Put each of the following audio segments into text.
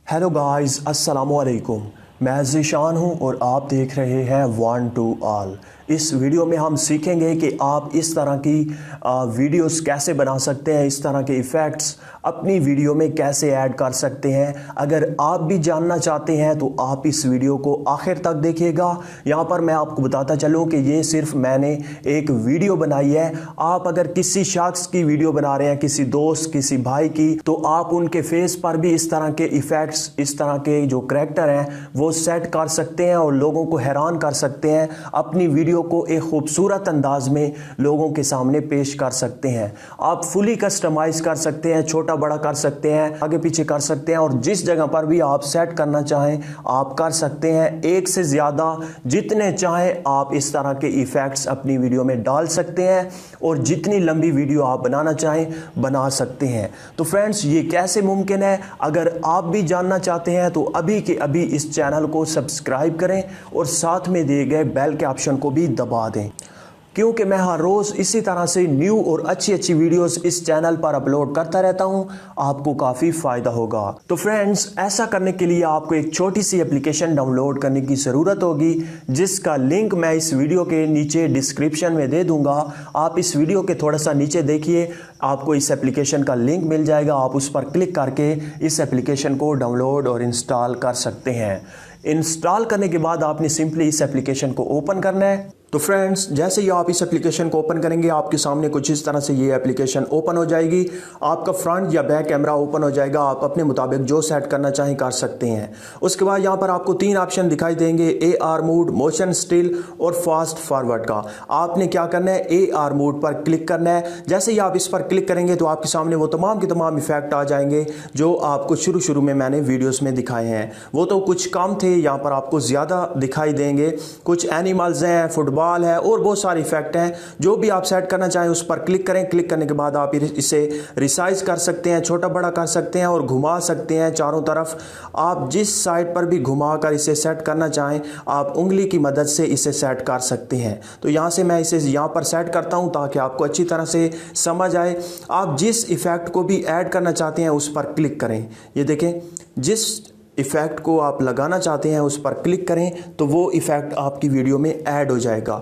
Hello guys, अस्सलाम वालेकुम। मैं ज़ीशान हूं और आप देख रहे हैं वन टू ऑल। इस वीडियो में हम सीखेंगे कि आप इस तरह की वीडियोस कैसे बना सकते हैं, इस तरह के इफ़ेक्ट्स अपनी वीडियो में कैसे ऐड कर सकते हैं। अगर आप भी जानना चाहते हैं तो आप इस वीडियो को आखिर तक देखिएगा। यहाँ पर मैं आपको बताता चलूँ कि ये सिर्फ मैंने एक वीडियो बनाई है। आप अगर किसी शख्स की वीडियो बना रहे हैं, किसी दोस्त, किसी भाई की, तो आप उनके फेस पर भी इस तरह के इफ़ेक्ट्स, इस तरह के जो करैक्टर हैं वो सेट कर सकते हैं और लोगों को हैरान कर सकते हैं। अपनी वीडियो को एक खूबसूरत अंदाज में लोगों के सामने पेश कर सकते हैं। आप फुली कस्टमाइज कर सकते हैं, छोटा बड़ा कर सकते हैं, आगे पीछे कर सकते हैं और जिस जगह पर भी आप सेट करना चाहें आप कर सकते हैं। एक से ज़्यादा जितने चाहें आप इस तरह के इफ़ेक्ट्स अपनी वीडियो में डाल सकते हैं और जितनी लंबी वीडियो आप बनाना चाहें बना सकते हैं। तो फ्रेंड्स, ये कैसे मुमकिन है? अगर आप भी जानना चाहते हैं तो अभी के अभी इस चैनल को सब्सक्राइब करें और साथ में दिए गए बेल के ऑप्शन को भी दबा दें, क्योंकि मैं हर रोज़ इसी तरह से न्यू और अच्छी वीडियोस इस चैनल पर अपलोड करता रहता हूं। आपको काफ़ी फ़ायदा होगा। तो फ्रेंड्स, ऐसा करने के लिए आपको एक छोटी सी एप्लीकेशन डाउनलोड करने की ज़रूरत होगी, जिसका लिंक मैं इस वीडियो के नीचे डिस्क्रिप्शन में दे दूंगा। आप इस वीडियो के थोड़ा सा नीचे देखिए, आपको इस एप्लीकेशन का लिंक मिल जाएगा। आप उस पर क्लिक करके इस एप्लीकेशन को डाउनलोड और इंस्टॉल कर सकते हैं। इंस्टॉल करने के बाद आपने सिंपली इस एप्लीकेशन को ओपन करना है। तो फ्रेंड्स, जैसे ही आप इस एप्लीकेशन को ओपन करेंगे आपके सामने कुछ इस तरह से ये एप्लीकेशन ओपन हो जाएगी। आपका फ्रंट या बैक कैमरा ओपन हो जाएगा। आप अपने मुताबिक जो सेट करना चाहें कर सकते हैं। उसके बाद यहाँ पर आपको 3 ऑप्शन दिखाई देंगे, AR मोड, मोशन स्टिल और फास्ट फॉरवर्ड का। आपने क्या करना है, AR मोड पर क्लिक करना है। जैसे ही आप इस पर क्लिक करेंगे तो आपके सामने वो तमाम के तमाम इफेक्ट आ जाएंगे जो आपको शुरू में मैंने वीडियोस में दिखाए हैं। वो तो कुछ कम थे, यहाँ पर आपको ज़्यादा दिखाई देंगे। कुछ एनिमल्स हैं, फुटबॉल है और बहुत सारे इफेक्ट हैं। जो भी आप सेट करना चाहें उस पर क्लिक करें। क्लिक करने के बाद आप इसे रिसाइज कर सकते हैं, छोटा बड़ा कर सकते हैं और घुमा सकते हैं चारों तरफ। आप जिस साइड पर भी घुमाकर इसे सेट करना चाहें आप उंगली की मदद से इसे सेट कर सकते हैं। तो यहाँ से मैं इसे यहाँ पर सेट करता हूँ ताकि आपको अच्छी तरह से समझ आए। आप जिस इफेक्ट को भी ऐड करना चाहते हैं उस पर क्लिक करें। ये देखें, जिस इफ़ेक्ट को आप लगाना चाहते हैं उस पर क्लिक करें तो वो इफ़ेक्ट आपकी वीडियो में ऐड हो जाएगा।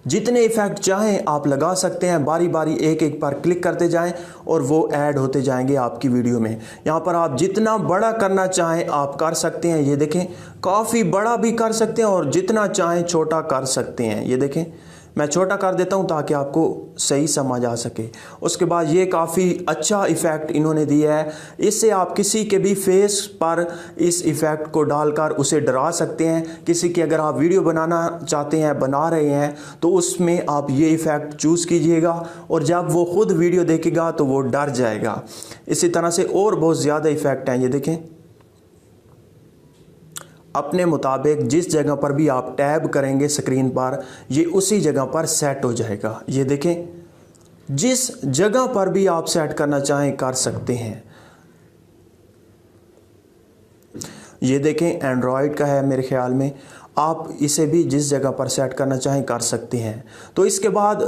जितने इफ़ेक्ट चाहें आप लगा सकते हैं, बारी बारी एक एक पर क्लिक करते जाएं और वो ऐड होते जाएंगे आपकी वीडियो में। यहाँ पर आप जितना बड़ा करना चाहें आप कर सकते हैं। ये देखें, काफ़ी बड़ा भी कर सकते हैं और जितना चाहें छोटा कर सकते हैं। ये देखें, मैं छोटा कर देता हूं ताकि आपको सही समझ आ सके। उसके बाद ये काफ़ी अच्छा इफ़ेक्ट इन्होंने दिया है। इससे आप किसी के भी फेस पर इस इफ़ेक्ट को डालकर उसे डरा सकते हैं। किसी की अगर आप वीडियो बनाना चाहते हैं, बना रहे हैं, तो उसमें आप ये इफ़ेक्ट चूज़ कीजिएगा और जब वो खुद वीडियो देखेगा तो वो डर जाएगा। इसी तरह से और बहुत ज़्यादा इफ़ेक्ट हैं। ये देखें, अपने मुताबिक जिस जगह पर भी आप टैब करेंगे स्क्रीन पर ये उसी जगह पर सेट हो जाएगा। ये देखें, जिस जगह पर भी आप सेट करना चाहें कर सकते हैं। ये देखें, एंड्रॉयड का है मेरे ख्याल में। आप इसे भी जिस जगह पर सेट करना चाहें कर सकते हैं। तो इसके बाद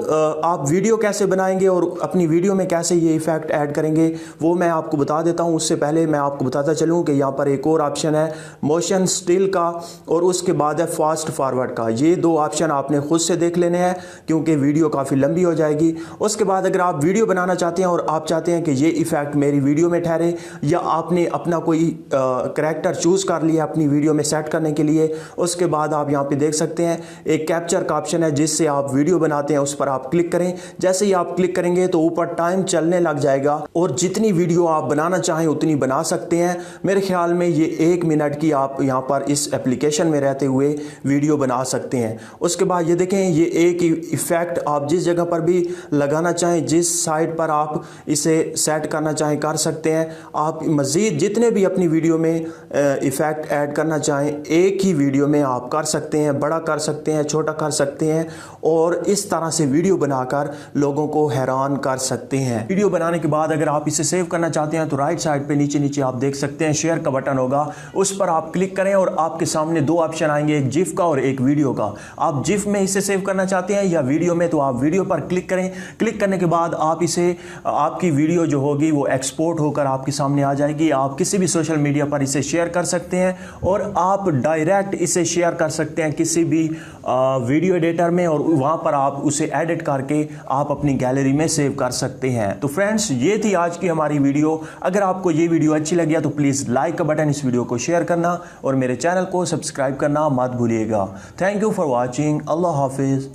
आप वीडियो कैसे बनाएंगे और अपनी वीडियो में कैसे ये इफ़ेक्ट ऐड करेंगे वो मैं आपको बता देता हूं। उससे पहले मैं आपको बताता चलूं कि यहाँ पर एक और ऑप्शन है मोशन स्टिल का और उसके बाद है फास्ट फॉरवर्ड का। ये 2 ऑप्शन आपने खुद से देख लेने हैं क्योंकि वीडियो काफ़ी लंबी हो जाएगी। उसके बाद अगर आप वीडियो बनाना चाहते हैं और आप चाहते हैं कि ये इफ़ेक्ट मेरी वीडियो में ठहरे, या आपने अपना कोई करैक्टर चूज़ कर लिया अपनी वीडियो में सेट करने के लिए, उसके बाद आप यहां पे देख सकते हैं एक कैप्चर का ऑप्शन है जिससे आप वीडियो बनाते हैं। उस पर आप क्लिक करें। जैसे ही आप क्लिक करेंगे तो ऊपर टाइम चलने लग जाएगा और जितनी वीडियो आप बनाना चाहें उतनी बना सकते हैं। मेरे ख्याल में ये 1 मिनट की आप यहां पर इस एप्लीकेशन में रहते हुए वीडियो बना सकते हैं। उसके बाद ये देखें, ये एक इफेक्ट आप जिस जगह पर भी लगाना चाहें, जिस साइड पर आप इसे सेट करना चाहें कर सकते हैं। आप मज़ीद जितने भी अपनी वीडियो में इफेक्ट ऐड करना चाहें एक ही वीडियो में आप आप कर सकते हैं, बड़ा कर सकते हैं, छोटा कर सकते हैं और इस तरह से वीडियो बनाकर लोगों को हैरान कर सकते हैं। वीडियो बनाने के बाद अगर आप इसे सेव करना चाहते हैं तो राइट साइड पे नीचे नीचे आप देख सकते हैं शेयर का बटन होगा, उस पर आप क्लिक करें और आपके सामने दो ऑप्शन आएंगे, एक जिफ का और एक वीडियो का। आप जिफ में इसे सेव करना चाहते हैं या वीडियो में, तो आप वीडियो पर क्लिक करें। क्लिक करने के बाद आप इसे, आपकी वीडियो जो होगी वो एक्सपोर्ट होकर आपके सामने आ जाएगी। आप किसी भी सोशल मीडिया पर इसे शेयर कर सकते हैं और आप डायरेक्ट इसे शेयर कर सकते हैं किसी भी वीडियो एडिटर में और वहां पर आप उसे एडिट करके आप अपनी गैलरी में सेव कर सकते हैं। तो फ्रेंड्स, ये थी आज की हमारी वीडियो। अगर आपको ये वीडियो अच्छी लगी तो प्लीज लाइक का बटन, इस वीडियो को शेयर करना और मेरे चैनल को सब्सक्राइब करना मत भूलिएगा। Thank you for watching. Allah Hafiz.